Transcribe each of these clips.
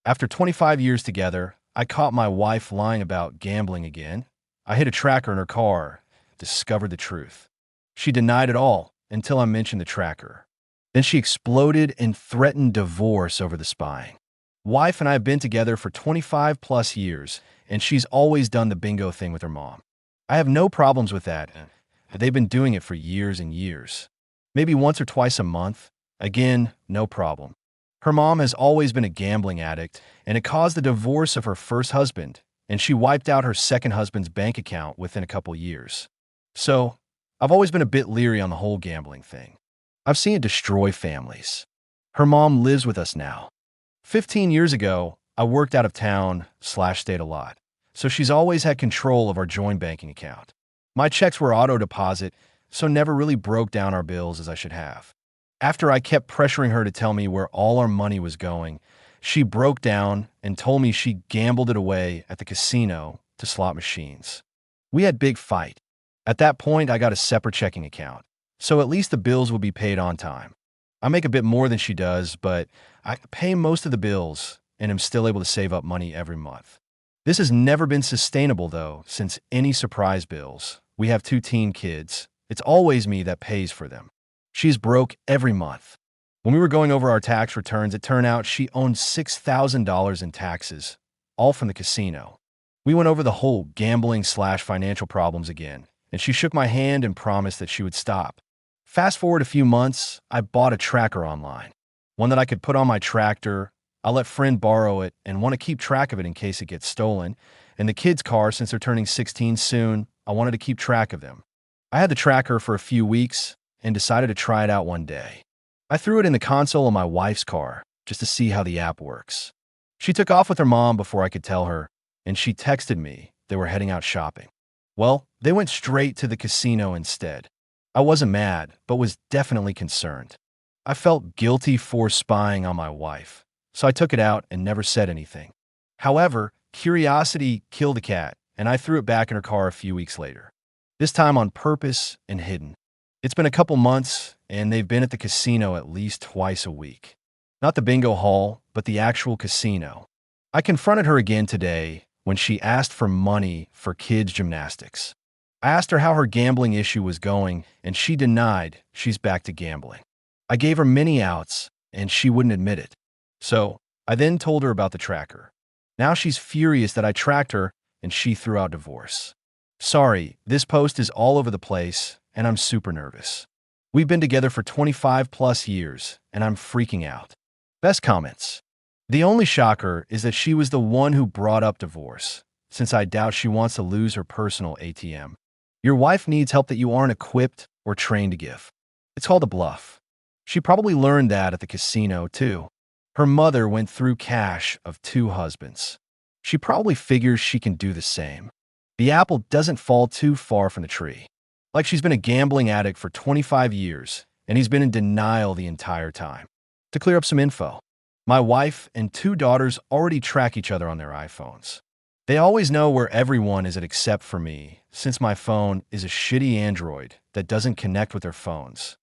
After 25 years together, I caught my wife lying about gambling again. I hit a tracker in her car, discovered the truth. She denied it all until I mentioned the tracker. Then she exploded and threatened divorce over the spying. Wife and I have been together for 25 plus years, and she's always done the bingo thing with her mom. I have no problems with that. They've been doing it for years and years. Maybe once or twice a month. Again, no problem. Her mom has always been a gambling addict, and it caused the divorce of her first husband, and she wiped out her second husband's bank account within a couple years. So, I've always been a bit leery on the whole gambling thing. I've seen it destroy families. Her mom lives with us now. 15 years ago, I worked out of town / stayed a lot, so she's always had control of our joint banking account. My checks were auto deposit, so never really broke down our bills as I should have. After I kept pressuring her to tell me where all our money was going, she broke down and told me she gambled it away at the casino to slot machines. We had a big fight. At that point, I got a separate checking account, so at least the bills would be paid on time. I make a bit more than she does, but I pay most of the bills and am still able to save up money every month. This has never been sustainable, though, since any surprise bills. We have 2 teen kids. It's always me that pays for them. She's broke every month. When we were going over our tax returns, it turned out she owned $6,000 in taxes, all from the casino. We went over the whole gambling / financial problems again, and she shook my hand and promised that she would stop. Fast forward a few months, I bought a tracker online, one that I could put on my tractor. I'll let friend borrow it and want to keep track of it in case it gets stolen. And the kids' car, since they're turning 16 soon, I wanted to keep track of them. I had the tracker for a few weeks and decided to try it out one day. I threw it in the console of my wife's car just to see how the app works. She took off with her mom before I could tell her, and she texted me they were heading out shopping. Well, they went straight to the casino instead. I wasn't mad, but was definitely concerned. I felt guilty for spying on my wife, so I took it out and never said anything. However, curiosity killed the cat, and I threw it back in her car a few weeks later. This time on purpose and hidden. It's been a couple months, and they've been at the casino at least twice a week. Not the bingo hall, but the actual casino. I confronted her again today when she asked for money for kids' gymnastics. I asked her how her gambling issue was going, and she denied she's back to gambling. I gave her many outs, and she wouldn't admit it. So, I then told her about the tracker. Now she's furious that I tracked her, and she threw out divorce. Sorry, this post is all over the place, and I'm super nervous. We've been together for 25 plus years, and I'm freaking out. Best comments. The only shocker is that she was the one who brought up divorce, since I doubt she wants to lose her personal ATM. Your wife needs help that you aren't equipped or trained to give. It's called a bluff. She probably learned that at the casino, too. Her mother went through cash of 2 husbands. She probably figures she can do the same. The apple doesn't fall too far from the tree. Like she's been a gambling addict for 25 years, and he's been in denial the entire time. To clear up some info, my wife and 2 daughters already track each other on their iPhones. They always know where everyone is at except for me, since my phone is a shitty Android that doesn't connect with their phones.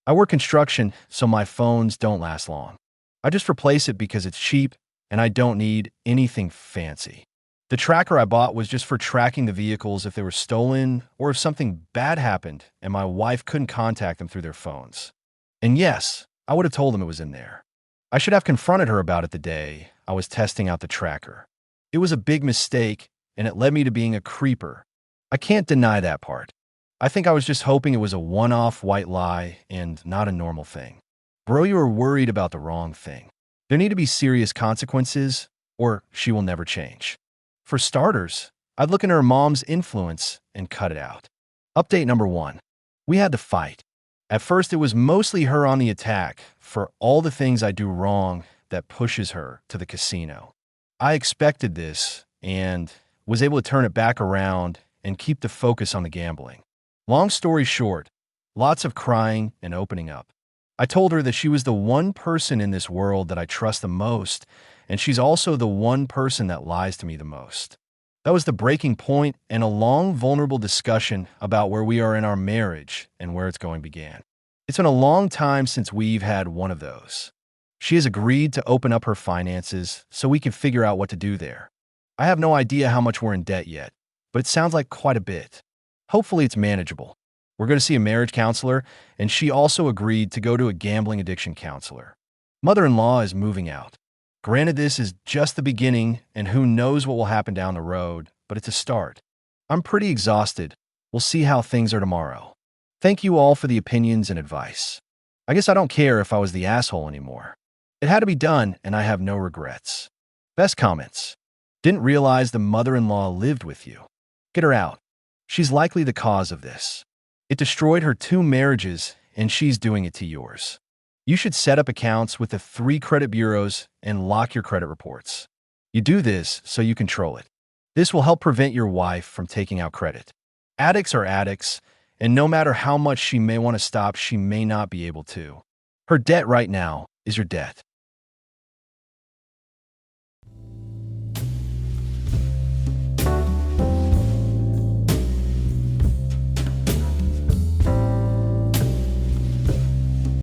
I work construction, so my phones don't last long. I just replace it because it's cheap, and I don't need anything fancy. The tracker I bought was just for tracking the vehicles if they were stolen or if something bad happened and my wife couldn't contact them through their phones. And yes, I would have told them it was in there. I should have confronted her about it the day I was testing out the tracker. It was a big mistake, and it led me to being a creeper. I can't deny that part. I think I was just hoping it was a one-off white lie and not a normal thing. Bro, you were worried about the wrong thing. There need to be serious consequences, or she will never change. For starters, I'd look into her mom's influence and cut it out. Update number 1. We had to fight. At first, it was mostly her on the attack for all the things I do wrong that pushes her to the casino. I expected this and was able to turn it back around and keep the focus on the gambling. Long story short, lots of crying and opening up. I told her that she was the one person in this world that I trust the most, and she's also the one person that lies to me the most. That was the breaking point, and a long, vulnerable discussion about where we are in our marriage and where it's going began. It's been a long time since we've had one of those. She has agreed to open up her finances so we can figure out what to do there. I have no idea how much we're in debt yet, but it sounds like quite a bit. Hopefully it's manageable. We're going to see a marriage counselor, and she also agreed to go to a gambling addiction counselor. Mother-in-law is moving out. Granted, this is just the beginning, and who knows what will happen down the road, but it's a start. I'm pretty exhausted. We'll see how things are tomorrow. Thank you all for the opinions and advice. I guess I don't care if I was the asshole anymore. It had to be done, and I have no regrets. Best comments. Didn't realize the mother-in-law lived with you. Get her out. She's likely the cause of this. It destroyed her 2 marriages, and she's doing it to yours. You should set up accounts with the 3 credit bureaus and lock your credit reports. You do this so you control it. This will help prevent your wife from taking out credit. Addicts are addicts, and no matter how much she may want to stop, she may not be able to. Her debt right now is your debt.